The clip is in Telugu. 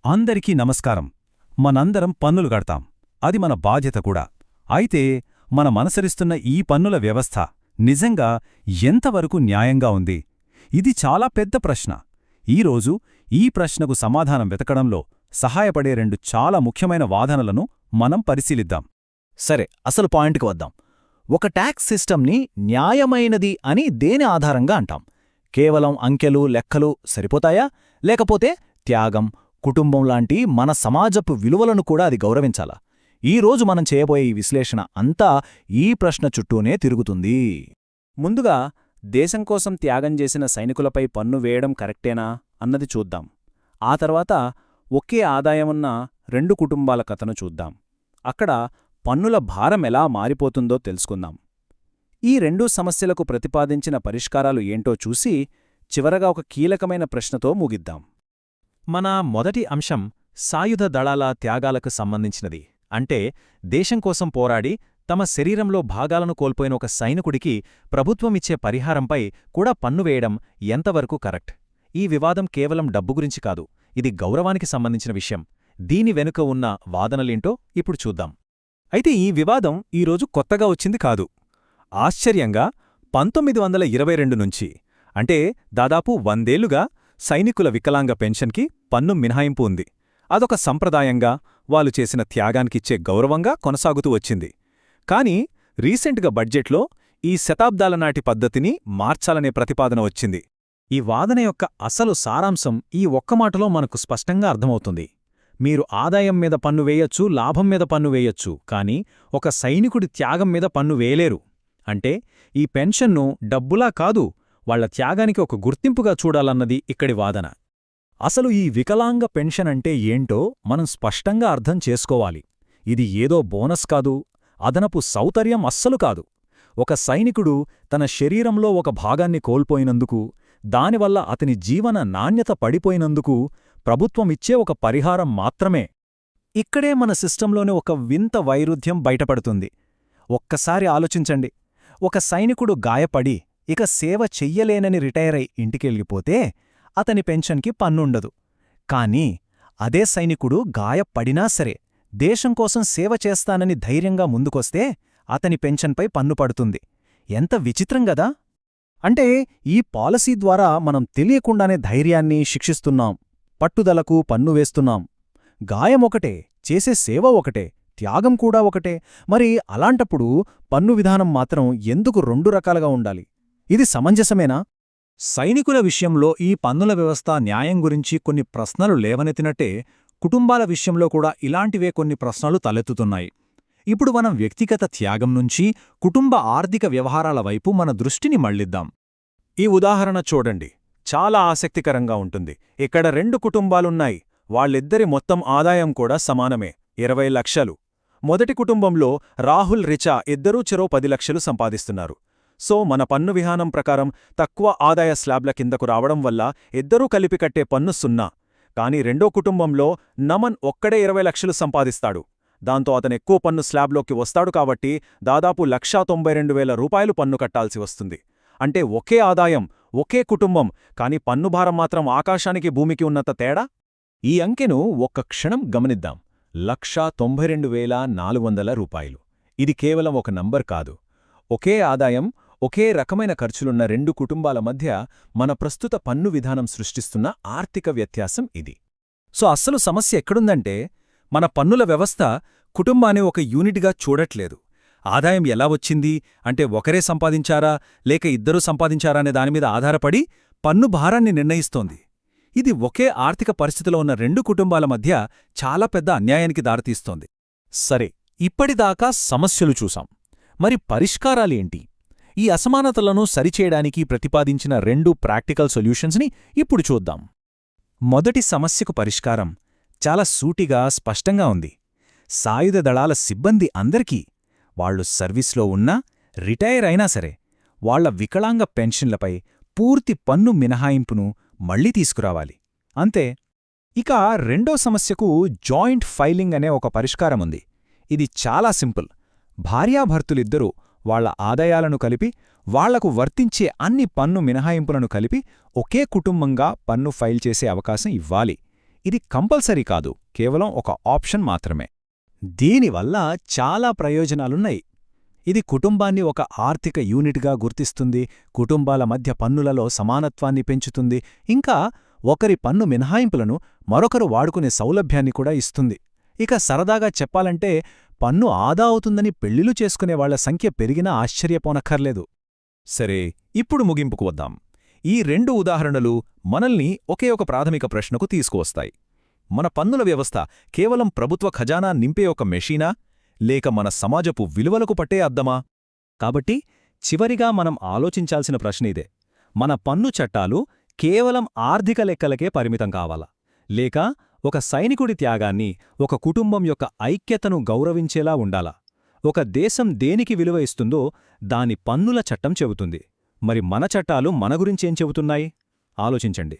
అందరికీ నమస్కారం. మనందరం పన్నులు కడతాం, అది మన బాధ్యత కూడా. అయితే మనమనుసరిస్తున్న ఈ పన్నుల వ్యవస్థ నిజంగా ఎంతవరకు న్యాయంగా ఉంది? ఇది చాలా పెద్ద ప్రశ్న. ఈరోజు ఈ ప్రశ్నకు సమాధానం వెతకడంలో సహాయపడే రెండు చాలా ముఖ్యమైన వాదనలను మనం పరిశీలిద్దాం. సరే, అసలు పాయింట్కి వద్దాం. ఒక ట్యాక్స్ సిస్టమ్ని న్యాయమైనది అని దేని ఆధారంగా అంటాం? కేవలం అంకెలు లెక్కలు సరిపోతాయా? లేకపోతే త్యాగం, కుటుంబం లాంటి మన సమాజపు విలువలను కూడా అది గౌరవించాలా? ఈరోజు మనం చేయబోయే ఈ విశ్లేషణ అంతా ఈ ప్రశ్న చుట్టూనే తిరుగుతుంది. ముందుగా, దేశం కోసం త్యాగం చేసిన సైనికులపై పన్ను వేయడం కరెక్టేనా అన్నది చూద్దాం. ఆ తర్వాత ఒకే ఆదాయమున్న రెండు కుటుంబాల కథను చూద్దాం. అక్కడ పన్నుల భారం ఎలా మారిపోతుందో తెలుసుకుందాం. ఈ రెండు సమస్యలకు ప్రతిపాదించిన పరిష్కారాలు ఏంటో చూసి చివరగా ఒక కీలకమైన ప్రశ్నతో ముగిద్దాం. మన మొదటి అంశం సాయుధ దళాల త్యాగాలకు సంబంధించినది. అంటే దేశం కోసం పోరాడి తమ శరీరంలో భాగాలను కోల్పోయిన ఒక సైనికుడికి ప్రభుత్వమిచ్చే పరిహారంపై కూడా పన్ను వేయడం ఎంతవరకు కరెక్ట్? ఈ వివాదం కేవలం డబ్బు గురించి కాదు, ఇది గౌరవానికి సంబంధించిన విషయం. దీని వెనుక ఉన్న వాదనలేంటో ఇప్పుడు చూద్దాం. అయితే ఈ వివాదం ఈరోజు కొత్తగా వచ్చింది కాదు. ఆశ్చర్యంగా 1922 నుంచి, అంటే దాదాపు 100 ఏళ్లుగా సైనికుల వికలాంగ పెన్షన్కి పన్ను మినహాయింపు ఉంది. అదొక సంప్రదాయంగా, వాళ్ళు చేసిన త్యాగానికిచ్చే గౌరవంగా కొనసాగుతూ వచ్చింది. కానీ రీసెంట్గా బడ్జెట్లో ఈ శతాబ్దాల నాటి పద్ధతిని మార్చాలనే ప్రతిపాదన వచ్చింది. ఈ వాదన యొక్క అసలు సారాంశం ఈ ఒక్క మాటలో మనకు స్పష్టంగా అర్థమవుతుంది. మీరు ఆదాయం మీద పన్ను వేయొచ్చు, లాభం మీద పన్ను వేయొచ్చు, కానీ ఒక సైనికుడి త్యాగం మీద పన్ను వేయలేరు. అంటే ఈ పెన్షన్ను డబ్బులా కాదు, వాళ్ల త్యాగానికి ఒక గుర్తింపుగా చూడాలన్నది ఇక్కడి వాదన. అసలు ఈ వికలాంగ పెన్షన్ అంటే ఏంటో మనం స్పష్టంగా అర్థం చేసుకోవాలి. ఇది ఏదో బోనస్ కాదు, అదనపు సౌకర్యం అస్సలు కాదు. ఒక సైనికుడు తన శరీరంలో ఒక భాగాన్ని కోల్పోయినందుకు, దానివల్ల అతని జీవన నాణ్యత పడిపోయినందుకు ప్రభుత్వమిచ్చే ఒక పరిహారం మాత్రమే. ఇక్కడే మన సిస్టంలోని ఒక వింత వైరుధ్యం బయటపడుతుంది. ఒక్కసారి ఆలోచించండి. ఒక సైనికుడు గాయపడి ఇక సేవ చెయ్యలేనని రిటైరై ఇంటికెళ్ళిపోతే అతని పెన్షన్కి పన్నుండదు. కానీ అదే సైనికుడు గాయపడినా సరే దేశం కోసం సేవ చేస్తానని ధైర్యంగా ముందుకొస్తే అతని పెన్షన్పై పన్ను పడుతుంది. ఎంత విచిత్రంగదా! అంటే ఈ పాలసీ ద్వారా మనం తెలియకుండానే ధైర్యాన్ని శిక్షిస్తున్నాం, పట్టుదలకు పన్ను వేస్తున్నాం. గాయమొకటే, చేసే సేవ ఒకటే, త్యాగం కూడా ఒకటే. మరి అలాంటప్పుడు పన్ను విధానం మాత్రం ఎందుకు రెండు రకాలుగా ఉండాలి? ఇది సమంజసమేనా? సైనికుల విషయంలో ఈ పన్నుల వ్యవస్థ న్యాయం గురించి కొన్ని ప్రశ్నలు లేవనెత్తినట్టే, కుటుంబాల విషయంలో కూడా ఇలాంటివే కొన్ని ప్రశ్నలు తలెత్తుతున్నాయి. ఇప్పుడు మనం వ్యక్తిగత త్యాగం నుంచి కుటుంబ ఆర్థిక వ్యవహారాల వైపు మన దృష్టిని మళ్లిద్దాం. ఈ ఉదాహరణ చూడండి, చాలా ఆసక్తికరంగా ఉంటుంది. ఇక్కడ రెండు కుటుంబాలున్నాయి. వాళ్ళిద్దరి మొత్తం ఆదాయం కూడా సమానమే, 20 లక్షలు. మొదటి కుటుంబంలో రాహుల్, రిచా ఇద్దరూ చెరో 10 లక్షలు సంపాదిస్తున్నారు. సో మన పన్ను విధానం ప్రకారం తక్కువ ఆదాయ స్లాబ్ల కిందకు రావడం వల్ల ఇద్దరూ కలిపి కట్టే పన్ను 0. కానీ రెండో కుటుంబంలో నమన్ ఒక్కడే 20 లక్షలు సంపాదిస్తాడు. దాంతో అతనెక్కువ పన్ను స్లాబ్లోకి వస్తాడు. కాబట్టి దాదాపు 1,92,000 రూపాయలు పన్ను కట్టాల్సి వస్తుంది. అంటే ఒకే ఆదాయం, ఒకే కుటుంబం, కానీ పన్నుభారం మాత్రం ఆకాశానికి భూమికి ఉన్నంత తేడా. ఈ అంకెను ఒక్క క్షణం గమనిద్దాం. 1,92,400 రూపాయలు. ఇది కేవలం ఒక నంబర్ కాదు. ఒకే ఆదాయం, ఒకే రకమైన ఖర్చులున్న రెండు కుటుంబాల మధ్య మన ప్రస్తుత పన్ను విధానం సృష్టిస్తున్న ఆర్థిక వ్యత్యాసం ఇది. సో అస్సలు సమస్య ఎక్కడుందంటే, మన పన్నుల వ్యవస్థ కుటుంబాన్ని ఒక యూనిట్గా చూడట్లేదు. ఆదాయం ఎలా వచ్చింది అంటే ఒకరే సంపాదించారా లేక ఇద్దరూ సంపాదించారా అనే దానిమీద ఆధారపడి పన్ను భారాన్ని నిర్ణయిస్తోంది. ఇది ఒకే ఆర్థిక పరిస్థితిలో ఉన్న రెండు కుటుంబాల మధ్య చాలా పెద్ద అన్యాయానికి దారితీస్తోంది. సరే, ఇప్పటిదాకా సమస్యలు చూసాం. మరి పరిష్కారాలేంటి? ఈ అసమానతలను సరిచేయడానికి ప్రతిపాదించిన రెండు ప్రాక్టికల్ సొల్యూషన్స్ని ఇప్పుడు చూద్దాం. మొదటి సమస్యకు పరిష్కారం చాలా సూటిగా, స్పష్టంగా ఉంది. సాయుధ దళాల సిబ్బంది అందరికీ, వాళ్లు సర్వీస్లో ఉన్నా, రిటైర్ అయినా సరే, వాళ్ల వికలాంగ పెన్షన్లపై పూర్తి పన్ను మినహాయింపును మళ్లీ తీసుకురావాలి. అంతే. ఇక రెండో సమస్యకు జాయింట్ ఫైలింగ్ అనే ఒక పరిష్కారముంది. ఇది చాలా సింపుల్. భార్యాభర్తులిద్దరూ వాళ్ల ఆదాయాలను కలిపి, వాళ్లకు వర్తించే అన్ని పన్ను మినహాయింపులను కలిపి ఒకే కుటుంబంగా పన్ను ఫైల్ చేసే అవకాశం ఇవ్వాలి. ఇది కంపల్సరీ కాదు, కేవలం ఒక ఆప్షన్ మాత్రమే. దీనివల్ల చాలా ప్రయోజనాలున్నాయి. ఇది కుటుంబాన్ని ఒక ఆర్థిక యూనిట్గా గుర్తిస్తుంది, కుటుంబాల మధ్య పన్నులలో సమానత్వాన్ని పెంచుతుంది, ఇంకా ఒకరి పన్ను మినహాయింపులను మరొకరు వాడుకునే సౌలభ్యాన్ని కూడా ఇస్తుంది. ఇక సరదాగా చెప్పాలంటే పన్ను ఆదా అవుతుందని పెళ్లిళ్లు చేసుకునేవాళ్ల సంఖ్య పెరిగినా ఆశ్చర్యపోనక్కర్లేదు. సరే, ఇప్పుడు ముగింపుకు వద్దాం. ఈ 2 ఉదాహరణలు మనల్ని ఒకే ఒక ప్రాథమిక ప్రశ్నకు తీసుకువస్తాయి. మన పన్నుల వ్యవస్థ కేవలం ప్రభుత్వ ఖజానా నింపే ఒక మెషీనా, లేక మన సమాజపు విలువలకు పట్టే అద్దమా? కాబట్టి చివరిగా మనం ఆలోచించాల్సిన ప్రశ్న ఇదే: మన పన్ను చట్టాలు కేవలం ఆర్థిక లెక్కలకే పరిమితం కావాలా, లేక ఒక సైనికుడి త్యాగాన్ని, ఒక కుటుంబం యొక్క ఐక్యతను గౌరవించేలా ఉండాలా? ఒక దేశం దేనికి విలువ ఇస్తుందో దాని పన్నుల చట్టం చెబుతుంది. మరి మన చట్టాలు మన గురించేం చెబుతున్నాయి? ఆలోచించండి.